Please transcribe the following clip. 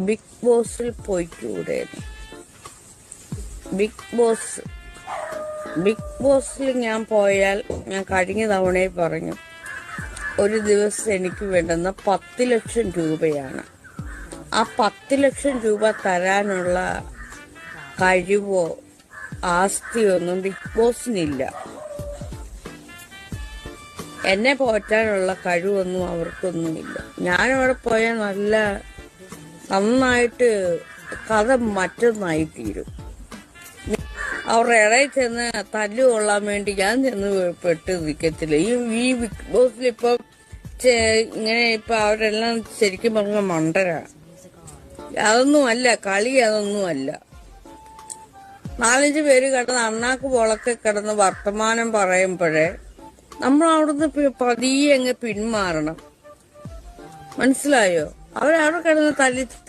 Big ബോസിൽ പോയിക്കൂടെ? Big ബോസിൽ ഞാൻ പോയാൽ, ഞാൻ കഴിഞ്ഞ തവണയെ പറഞ്ഞു, ഒരു ദിവസം എനിക്ക് വേണ്ടുന്ന 10 ലക്ഷം രൂപയാണ്. ആ 10 ലക്ഷം രൂപ തരാനുള്ള കഴിവോ ആസ്തിയോ ഒന്നും ബിഗ് ബോസിനില്ല. എന്നെ പോറ്റാനുള്ള കഴിവൊന്നും അവർക്കൊന്നുമില്ല. ഞാനവിടെ പോയാൽ നന്നായിട്ട് കഥ മറ്റൊന്നായി തീരും. അവരുടെ ഇടയിൽ ചെന്ന് തല്ലു കൊള്ളാൻ വേണ്ടി ഞാൻ ചെന്ന് പെട്ട് നിൽക്കത്തില്ല. ഈ ബിഗ് ബോസിൽ ഇപ്പൊ ഇങ്ങനെ അവരെല്ലാം ശരിക്കും പറഞ്ഞ മണ്ടരാ. അതൊന്നുമല്ല കളി, അതൊന്നുമല്ല. 4-5 പേര് കിടന്ന് അണ്ണാക്ക് പൊളക്കെ കിടന്ന് വർത്തമാനം പറയുമ്പോഴേ നമ്മൾ അവിടുന്ന് പതിയെ അങ്ങ് പിന്മാറണം. മനസ്സിലായോ? അവരവിടെ കിടന്ന്